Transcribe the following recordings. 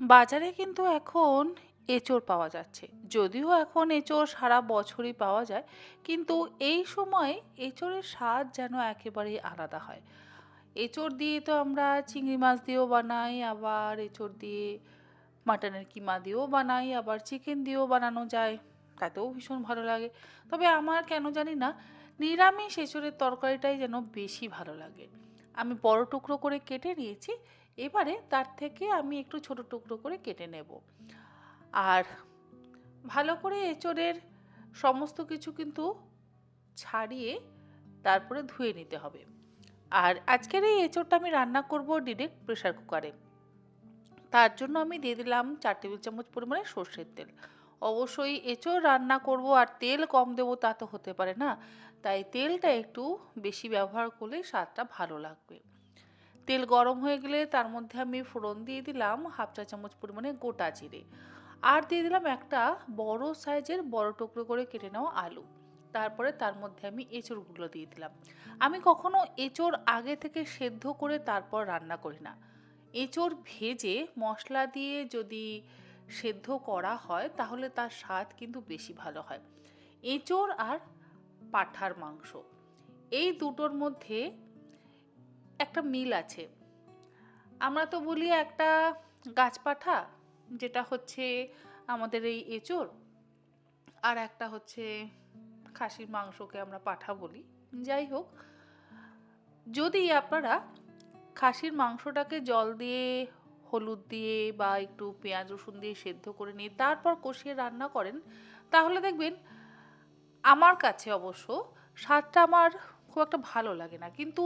বাজারে কিন্তু এখন এঁচোড় পাওয়া যাচ্ছে। যদিও এখন এঁচোড় সারা বছরই পাওয়া যায়, কিন্তু এই সময় এঁচোড়ের স্বাদ যেন একেবারেই আলাদা হয়। এঁচোড় দিয়ে তো আমরা চিংড়ি মাছ দিয়েও বানাই, আবার এঁচোড় দিয়ে মাটনের কিমা দিয়েও বানাই, আবার চিকেন দিয়েও বানানো যায়, তাতেও ভীষণ ভালো লাগে। তবে আমার কেন জানি না নিরামিষ এঁচোড়ের তরকারিটাই যেন বেশি ভালো লাগে। আমি বড় টুকরো করে কেটে নিয়েছি, এবারে তার থেকে আমি একটু ছোট টুকরো করে কেটে নেব। আর ভালো করে এঁচোড়ের সমস্ত কিছু কিন্তু ছাড়িয়ে তারপরে ধুয়ে নিতে হবে। আর আজকের এই এঁচোড়টা আমি রান্না করব ডিরেক্ট প্রেসার কুকারে। তার জন্য আমি দিয়ে দিলাম 4 টেবিল চামচ পরিমাণে সর্ষের তেল। অবশ্যই এঁচোড় রান্না করব আর তেল কম দেবো তা তো হতে পারে না, তাই তেলটা একটু বেশি ব্যবহার করলে স্বাদটা ভালো লাগবে। তেল গরম হয়ে গেলে তার মধ্যে আমি ফোড়ন দিয়ে দিলাম হাফ চা চামচ পরিমাণে গোটা জিরে, আর দিয়ে দিলাম একটা বড় সাইজের বড় টুকরো করে কেটে নেওয়া আলু। তারপরে তার মধ্যে আমি এঁচোড়গুলো দিয়ে দিলাম। আমি কখনো এঁচোড় আগে থেকে সেদ্ধ করে তারপর রান্না করি না। এঁচোড় ভেজে মশলা দিয়ে যদি সেদ্ধ করা হয় তাহলে তার স্বাদ কিন্তু বেশি ভালো হয়। এঁচোড় আর পাঁঠার মাংস, এই দুটোর মধ্যে একটা মিল আছে। আমরা তো বলি একটা গাছপাঠা, যেটা হচ্ছে আমাদের এই এঁচোড়, আর একটা হচ্ছে খাসির মাংসকে আমরা পাঠা বলি। যাই হোক, যদি আপনারা খাসির মাংসটাকে জল দিয়ে হলুদ দিয়ে বা একটু পেঁয়াজ রসুন দিয়ে সেদ্ধ করে নিয়ে তারপর কষিয়ে রান্না করেন, তাহলে দেখবেন, আমার কাছে অবশ্য স্বাদটা আমার খুব একটা ভালো লাগে না, কিন্তু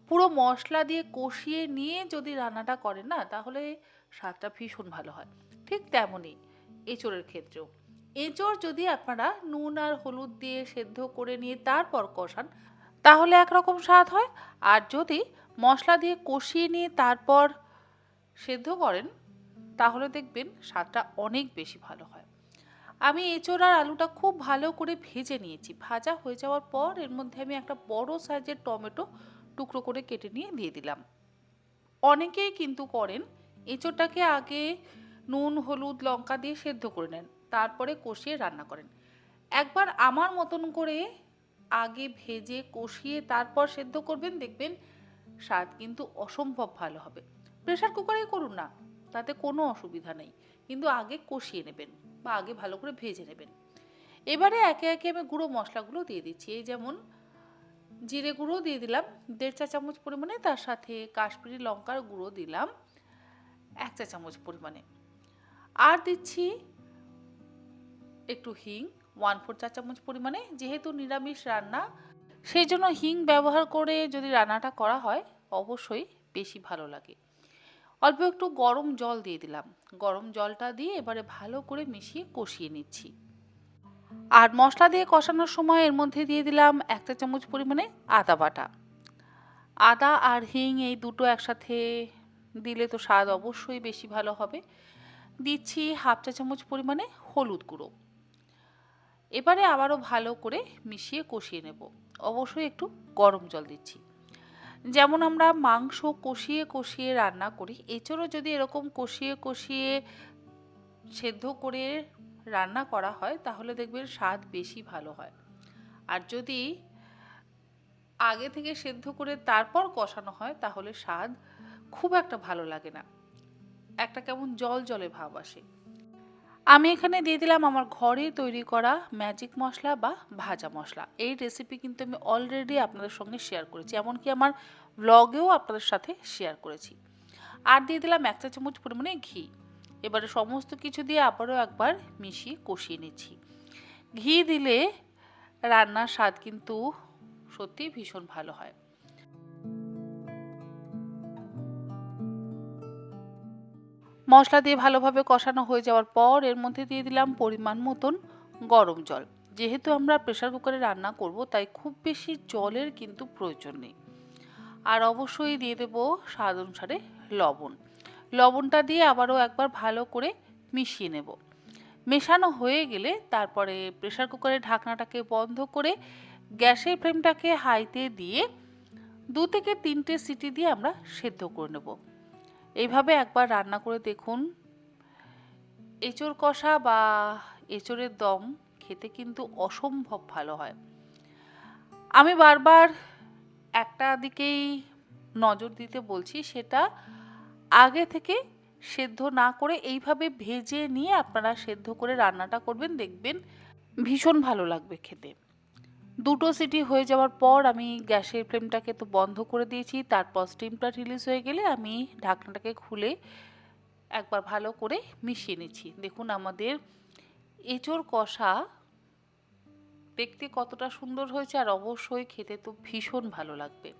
পুরো মশলা দিয়ে কষিয়ে নিয়ে যদি রান্নাটা করেন না, তাহলে স্বাদটা ভীষণ ভালো হয়। ঠিক তেমনই এঁচোড়ের ক্ষেত্রেও, এঁচোড় যদি আপনারা নুন আর হলুদ দিয়ে সেদ্ধ করে নিয়ে তারপর কষান, তাহলে একরকম স্বাদ হয়। আর যদি মশলা দিয়ে কষিয়ে নিয়ে তারপর সেদ্ধ করেন, তাহলে দেখবেন স্বাদটা অনেক বেশি ভালো হয়। আমি এঁচোড় আর আলুটা খুব ভালো করে ভেজে নিয়েছি। ভাজা হয়ে যাওয়ার পর এর মধ্যে আমি একটা বড় সাইজের টমেটো টুকরো করে কেটে নিয়ে দিয়ে দিলাম। অনেকেই কিন্তু করেন এঁচোড়টাকে আগে নুন হলুদ লঙ্কা দিয়ে সেদ্ধ করে নেন, তারপরে কষিয়ে রান্না করেন। একবার আমার মতন করে আগে ভেজে কষিয়ে তারপর সেদ্ধ করবেন, দেখবেন স্বাদ কিন্তু অসম্ভব ভালো হবে। প্রেসার কুকারেই করুন না, তাতে কোনো অসুবিধা নেই, কিন্তু আগে কষিয়ে নেবেন বা আগে ভালো করে ভেজে নেবেন। এবারে একে একে আমি গুঁড়ো মশলাগুলো দিয়ে দিচ্ছি। এই যেমন জিরে গুঁড়ো দিয়ে দিলাম 1.5 চা চামচ পরিমাণে, তার সাথে কাশ্মীরি লঙ্কার গুঁড়ো দিলাম 1 চা চামচ পরিমাণে, আর দিচ্ছি একটু হিং 1/4 চা চামচ পরিমাণে। যেহেতু নিরামিষ রান্না, সেই জন্য হিং ব্যবহার করে যদি রান্নাটা করা হয় অবশ্যই বেশি ভালো লাগে। অল্প একটু গরম জল দিয়ে দিলাম। গরম জলটা দিয়ে এবারে ভালো করে মিশিয়ে কষিয়ে নিচ্ছি। আর মশলা দিয়ে কষানোর সময় এর মধ্যে দিয়ে দিলাম 1 চা চামচ পরিমাণে আদা বাটা। আদা আর হিং এই দুটো একসাথে দিলে তো স্বাদ অবশ্যই বেশি ভালো হবে। দিচ্ছি হাফ চা চামচ পরিমাণে হলুদ গুঁড়ো। এবারে আবারও ভালো করে মিশিয়ে কষিয়ে নেব। অবশ্যই একটু গরম জল দিচ্ছি। যেমন আমরা মাংস কষিয়ে কষিয়ে রান্না করি, এঁচোড়ও যদি এরকম কষিয়ে কষিয়ে সেদ্ধ করে রান্না করা হয়, তাহলে দেখবেন স্বাদ বেশি ভালো হয়। আর যদি আগে থেকে সেদ্ধ করে তারপর কষানো হয়, তাহলে স্বাদ খুব একটা ভালো লাগে না, একটা কেমন জল জলে ভাব আসে। আমি এখানে দিয়ে দিলাম আমার ঘরে তৈরি করা ম্যাজিক মশলা বা ভাজা মশলা। এই রেসিপি কিন্তু আমি অলরেডি আপনাদের সঙ্গে শেয়ার করেছি, এমনকি আমার ব্লগেও আপনাদের সাথে শেয়ার করেছি। আর দিয়ে দিলাম 1 চা চামচ পরিমাণে ঘি। এবারে সমস্ত কিছু দিয়ে আবারও একবার মিশিয়ে কষিয়ে নিচ্ছি। ঘি দিলে রান্নার স্বাদ কিন্তু সত্যিই ভীষণ ভালো হয়। মশলা দিয়ে ভালোভাবে কষানো হয়ে যাওয়ার পর এর মধ্যে দিয়ে দিলাম পরিমাণ মতন গরম জল। যেহেতু আমরা প্রেসার কুকারে রান্না করব, তাই খুব বেশি জলের কিন্তু প্রয়োজন নেই। আর অবশ্যই দিয়ে দেব স্বাদ অনুসারে লবণ। লবণটা দিয়ে আবারও একবার ভালো করে মিশিয়ে নেব। মেশানো হয়ে গেলে তারপরে প্রেসার কুকারের ঢাকনাটাকে বন্ধ করে গ্যাসের ফ্লেমটাকে হাইতে দিয়ে 2 থেকে 3টে সিটি দিয়ে আমরা সেদ্ধ করে নেব। এইভাবে একবার রান্না করে দেখুন, এঁচোড় কষা বা এঁচোড়ের দম খেতে কিন্তু অসম্ভব ভালো হয়। আমি বারবার একটা দিকেই নজর দিতে বলছি, সেটা আগে থেকে সেদ্ধ না করে এইভাবে ভেজে নিয়ে আপনারা সেদ্ধ করে রান্নাটা করবেন, দেখবেন ভীষণ ভালো লাগবে খেতে। দুটো সিটি হয়ে যাওয়ার পর আমি গ্যাসের ফ্লেমটাকে তো বন্ধ করে দিয়েছি, তারপর স্টিমটা রিলিজ হয়ে গেলে আমি ঢাকনাটাকে খুলে একবার ভালো করে মিশিয়ে নিচ্ছি। দেখুন আমাদের এঁচোড় কষা দেখতে কতটা সুন্দর হয়েছে, আর অবশ্যই খেতে তো ভীষণ ভালো লাগবে।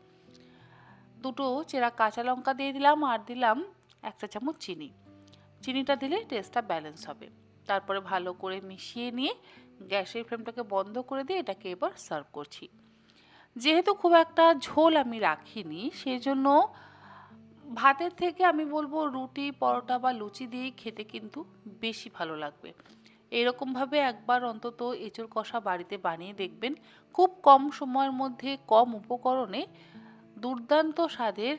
দুটো চেরা কাঁচা লঙ্কা দিয়ে দিলাম, আর দিলাম 1 চা চামচ চিনি। চিনিটা দিলে টেস্টটা ব্যালেন্স হবে। তারপরে ভালো করে মিশিয়ে নিয়ে গ্যাসের ফ্লেমটাকে বন্ধ করে দিয়ে এটাকে এবার সার্ভ করছি। যেহেতু খুব একটা ঝোল আমি রাখিনি, সেজন্য ভাতের থেকে আমি বলবো রুটি, পরোটা বা লুচি দিয়েই খেতে কিন্তু বেশি ভালো লাগবে। এরকমভাবে একবার অন্তত এঁচোড় কষা বাড়িতে বানিয়ে দেখবেন। খুব কম সময়ের মধ্যে কম উপকরণে দুর্দান্ত স্বাদের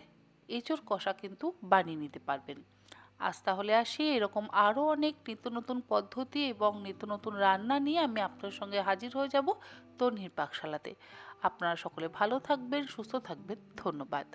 এঁচোড় কষা কিন্তু বানিয়ে নিতে পারবেন। আজ তাহলে আসি, এরকম আরও অনেক নিত্য নতুন পদ্ধতি এবং নিত্য নতুন রান্না নিয়ে আমি আপনার সঙ্গে হাজির হয়ে যাব তন্নির পাকশালাতে। আপনারা সকলে ভালো থাকবেন, সুস্থ থাকবেন। ধন্যবাদ।